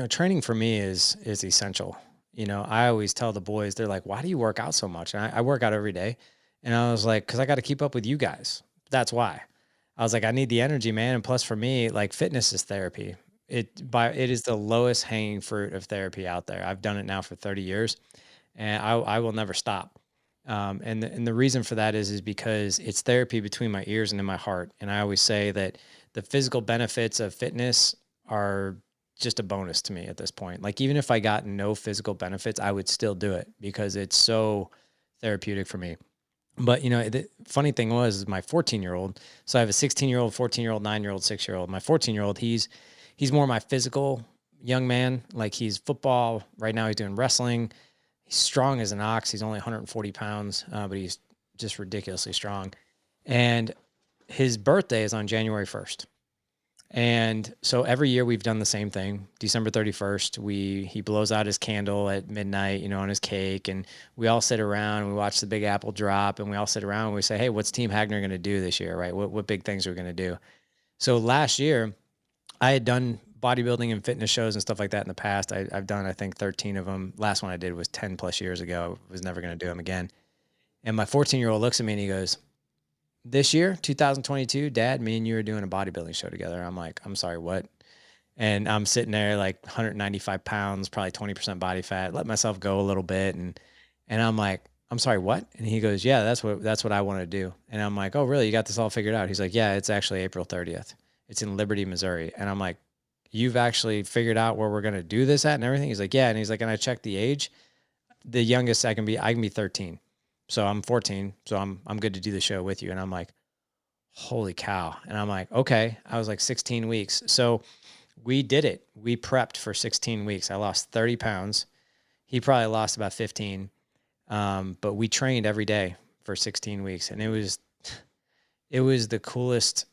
Training for me is essential. I always tell the boys, they're like, "Why do you work out so much?" And I work out every day. And I was like, "Cause I got to keep up with you guys. That's why." I was like, "I need the energy, man." And plus for me, like fitness is therapy. It is the lowest hanging fruit of therapy out there. I've done it now for 30 years and I will never stop. And the reason for that is because it's therapy between my ears and in my heart. And I always say that the physical benefits of fitness are just a bonus to me at this point. Like even if I got no physical benefits, I would still do it because it's so therapeutic for me. But the funny thing was is my 14-year-old. So I have a 16-year-old, 14-year-old, 9-year-old, 6-year-old. My 14-year-old, he's more my physical young man. Like he's football right now. He's doing wrestling. He's strong as an ox. He's only 140 pounds, but he's just ridiculously strong. And his birthday is on January 1st. And so every year we've done the same thing. December 31st, he blows out his candle at midnight, on his cake, and we all sit around and we watch the big apple drop, and we all sit around and we say, "Hey, what's Team Hagner going to do this year, right? What big things are we going to do?" So last year, I had done bodybuilding and fitness shows and stuff like that in the past. I've done, I think, 13 of them. Last one I did was 10 plus years ago. I was never going to do them again. And my 14-year-old looks at me and he goes, "This year, 2022, Dad, me and you are doing a bodybuilding show together." I'm like, "I'm sorry, what?" And I'm sitting there like 195 pounds, probably 20% body fat, let myself go a little bit. And I'm like, "I'm sorry, what?" And he goes, "Yeah, that's what I want to do." And I'm like, "Oh, really? You got this all figured out?" He's like, "Yeah, it's actually April 30th. It's in Liberty, Missouri." And I'm like, "You've actually figured out where we're going to do this at and everything?" He's like, "Yeah." And he's like, "And I checked the age. The youngest I can be 13. So I'm 14. So I'm good to do the show with you." And I'm like, "Holy cow." And I'm like, "Okay." I was like 16 weeks. So we did it. We prepped for 16 weeks. I lost 30 pounds. He probably lost about 15. But we trained every day for 16 weeks. And it was the coolest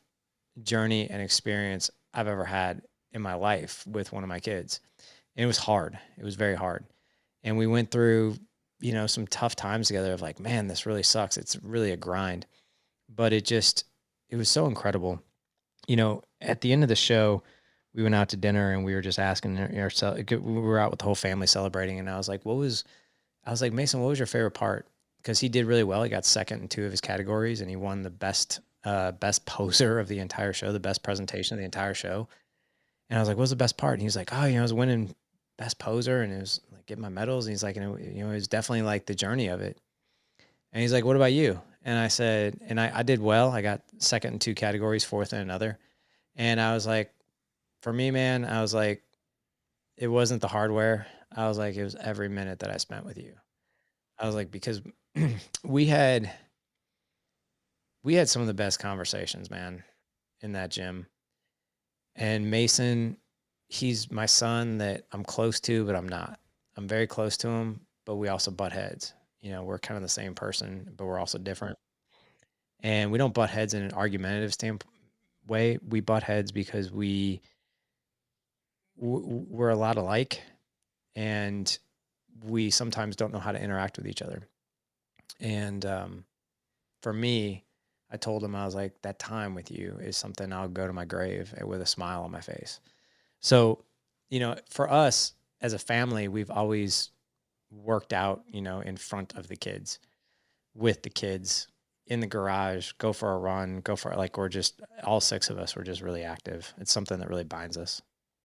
journey and experience I've ever had in my life with one of my kids. And it was hard. It was very hard. And we went through, some tough times together of like, man, this really sucks. It's really a grind. But it was so incredible. At the end of the show, we went out to dinner and we were just asking ourselves, we were out with the whole family celebrating. And I was like, "Mason, what was your favorite part?" Because he did really well. He got second in two of his categories and he won the best poser of the entire show, the best presentation of the entire show. And I was like, "What's the best part?" And he was like, "Oh, I was winning best poser and it was like getting my medals." And he's like, it was definitely like the journey of it. And he's like, "What about you?" And I said, and I did well. I got second in two categories, fourth in another. And I was like, for me, man, I was like, it wasn't the hardware. I was like, it was every minute that I spent with you. I was like, because we had we had some of the best conversations, man, in that gym. And Mason, he's my son that I'm close to, but I'm not. I'm very close to him, but we also butt heads. We're kind of the same person, but we're also different. And we don't butt heads in an argumentative way. We butt heads because we're a lot alike, and we sometimes don't know how to interact with each other. And for me, I told him, I was like, that time with you is something I'll go to my grave with a smile on my face. So, for us as a family, we've always worked out, in front of the kids, with the kids in the garage, go for a run, go for like, we're just all six of us were just really active. It's something that really binds us.